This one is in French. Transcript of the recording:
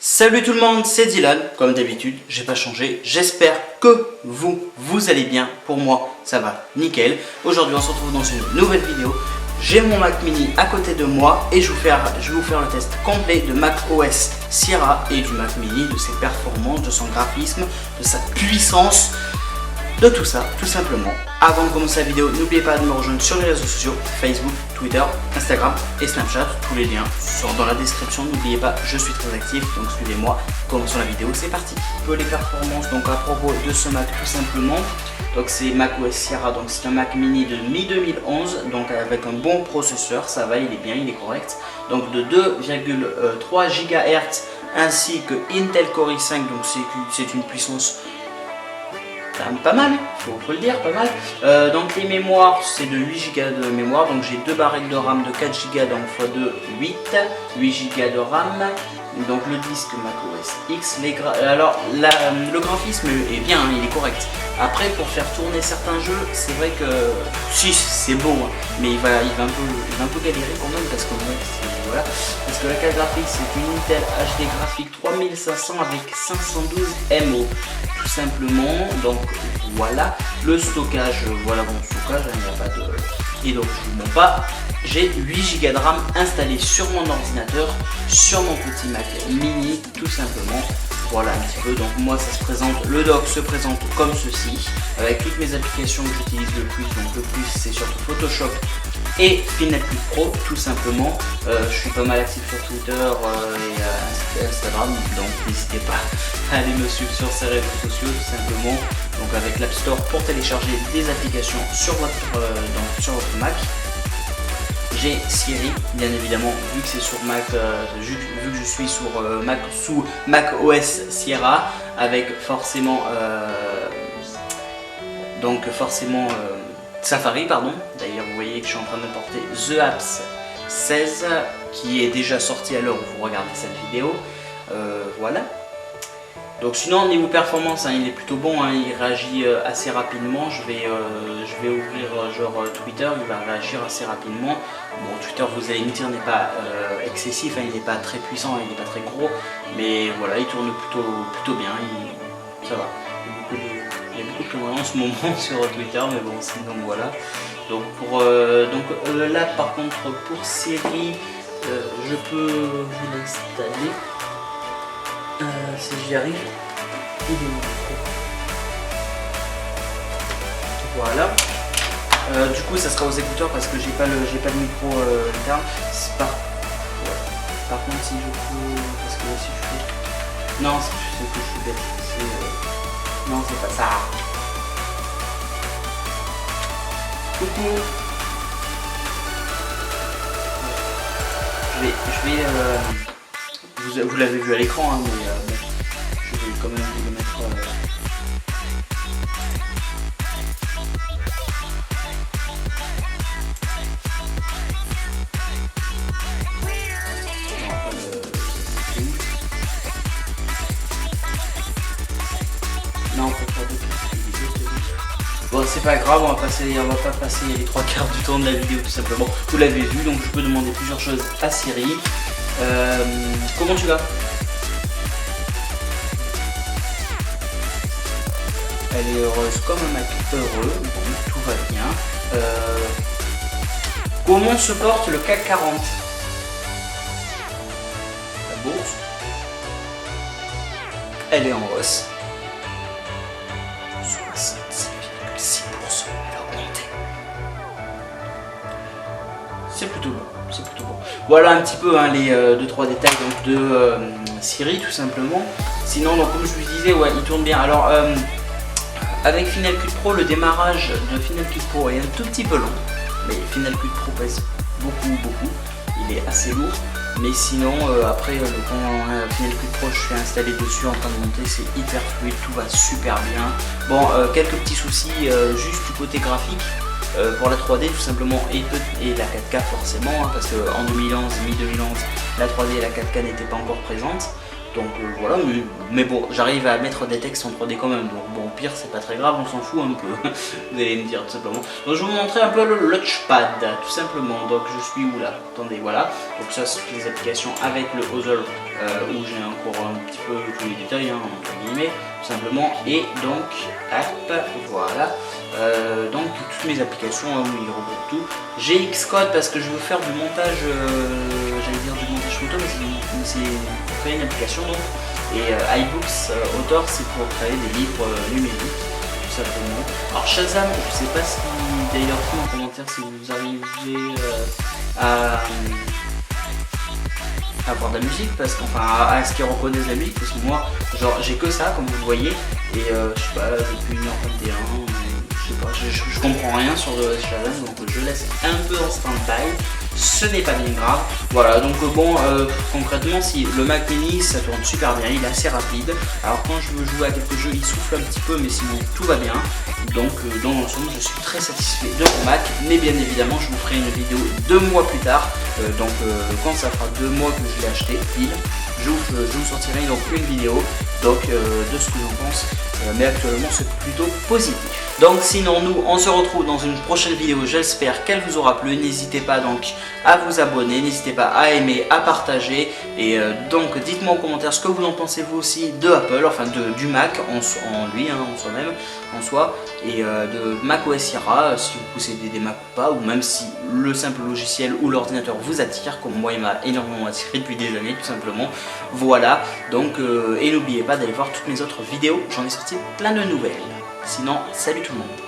Salut tout le monde, c'est Dylan, comme d'habitude, j'ai pas changé, j'espère que vous allez bien, pour moi ça va nickel. Aujourd'hui on se retrouve dans une nouvelle vidéo, j'ai mon Mac mini à côté de moi et je vais vous faire le test complet de Mac OS Sierra et du Mac mini, de ses performances, de son graphisme, de sa puissance, de tout ça, tout simplement. Avant de commencer la vidéo, n'oubliez pas de me rejoindre sur les réseaux sociaux, Facebook, Twitter, Instagram et Snapchat. Tous les liens sont dans la description. N'oubliez pas, je suis très actif, donc suivez-moi. Commençons la vidéo, c'est parti. Un peu les performances, donc à propos de ce Mac tout simplement. Donc c'est Mac OS Sierra, donc c'est un Mac mini de mi-2011, donc avec un bon processeur, ça va, il est bien, il est correct. Donc de 2,3 GHz ainsi que Intel Core i5, donc c'est une puissance pas mal, faut le dire, pas mal. Donc les mémoires, c'est de 8 Go de mémoire, donc j'ai deux barrettes de RAM de 4 Go, donc x2, 8 Go de RAM. Donc le disque macOS X, alors le graphisme est bien, hein, il est correct. Après pour faire tourner certains jeux, c'est vrai que si c'est beau, hein, mais il va un peu galérer quand même parce que voilà, parce que la carte graphique c'est une Intel HD graphique 3500 avec 512 MO tout simplement. Donc voilà le stockage, voilà mon stockage, il n'y a pas de... Et donc je vous montre pas. J'ai 8 Go de RAM installé sur mon ordinateur, sur mon petit Mac mini, tout simplement. Voilà un petit peu, donc moi ça se présente, le dock se présente comme ceci, avec toutes mes applications que j'utilise le plus. Donc le plus c'est surtout Photoshop et Final Cut Pro tout simplement. Je suis pas mal actif sur Twitter et Instagram, donc n'hésitez pas à aller me suivre sur ces réseaux sociaux tout simplement. Donc avec l'App Store pour télécharger des applications sur votre Mac. J'ai Siri, bien évidemment, vu que c'est sur Mac, vu que je suis sur sous Mac OS Sierra, avec forcément Safari, pardon. D'ailleurs, vous voyez que je suis en train d'importer The Apps 16, qui est déjà sorti à l'heure où vous regardez cette vidéo. Voilà. Donc sinon niveau performance, hein, il est plutôt bon, hein, il réagit assez rapidement. Je vais ouvrir genre Twitter, il va réagir assez rapidement. Bon, Twitter, vous allez me dire, n'est pas excessif, hein, il n'est pas très puissant, il n'est pas très gros, mais voilà, il tourne plutôt bien, ça va. Il y a beaucoup de commandes en ce moment sur Twitter, mais bon, sinon voilà. Donc là par contre pour Siri, je peux vous l'installer. Si j'y arrive, il est mon micro. Voilà. Du coup, ça sera aux écouteurs parce que j'ai pas le micro interne. Par contre, si je peux, parce que si je fais, non, si je sais que je suis bête, non, c'est pas ça. Coucou. Vous l'avez vu à l'écran, hein, mais je vais quand même vous le mettre. Non, on peut pas de... Bon, c'est pas grave, on va pas passer les 3 quarts du temps de la vidéo tout simplement. Vous l'avez vu, donc je peux demander plusieurs choses à Siri. Comment tu vas? Elle est heureuse comme un Mac heureux, bon, tout va bien. Comment se porte le CAC 40? La bourse, elle est en hausse. 66%, elle a augmenté. C'est plutôt bon, c'est plutôt bon. Voilà un petit peu, hein, les 2-3 détails donc, de Siri tout simplement. Sinon, donc, comme je vous disais, ouais, il tourne bien. Alors avec Final Cut Pro, le démarrage de Final Cut Pro est un tout petit peu long, mais Final Cut Pro pèse beaucoup, il est assez lourd. Mais sinon, après, quand Final Cut Pro je suis installé dessus en train de monter, c'est hyper fluide, tout va super bien. Bon, quelques petits soucis juste du côté graphique. Pour la 3D tout simplement et la 4K forcément, hein, parce qu'en mi-2011 la 3D et la 4K n'étaient pas encore présentes. Donc voilà, mais bon, j'arrive à mettre des textes en 3D quand même, donc bon, au pire c'est pas très grave, on s'en fout un peu, vous allez me dire tout simplement. Donc je vais vous montrer un peu le Launchpad, tout simplement. Donc je suis où là? Attendez, voilà. Donc ça c'est les applications avec le Other, où j'ai encore un petit peu tous les détails, hein, entre guillemets, tout simplement. Et donc, hop, voilà. Donc toutes mes applications, hein, où il regroupe tout. J'ai Xcode parce que je veux faire du montage, j'allais dire du montage photo, mais c'est pour créer une application donc. Et iBooks Author, c'est pour créer des livres numériques, tout simplement. Alors Shazam, je sais pas si d'ailleurs en commentaire si vous arrivez à avoir de la musique, parce qu'enfin à ce qui reconnaît la musique, parce que moi genre j'ai que ça comme vous le voyez, et je sais pas, depuis 1h21, je sais pas, je comprends rien sur Shazam, donc je laisse un peu en stand-by, ce n'est pas bien grave. Voilà, donc bon, concrètement, si le Mac Mini ça tourne super bien, il est assez rapide. Alors quand je veux jouer à quelques jeux, il souffle un petit peu, mais sinon tout va bien. Donc dans l'ensemble, je suis très satisfait de mon Mac, mais bien évidemment, je vous ferai une vidéo 2 mois plus tard. Donc quand ça fera 2 mois que je l'ai acheté, pile, je vous sortirai donc une vidéo donc, de ce que j'en pense, mais actuellement c'est plutôt positif. Donc sinon nous on se retrouve dans une prochaine vidéo, j'espère qu'elle vous aura plu. N'hésitez pas donc à vous abonner, n'hésitez pas à aimer, à partager, et donc dites-moi en commentaire ce que vous en pensez vous aussi de Apple, enfin du Mac en lui, hein, en soi-même, en soi, et de Mac OS Sierra, si vous possédez des Mac ou pas, ou même si le simple logiciel ou l'ordinateur vous attire, comme moi il m'a énormément attiré depuis des années tout simplement. Voilà, donc et n'oubliez pas d'aller voir toutes mes autres vidéos, j'en ai sorti plein de nouvelles. Sinon, salut tout le monde.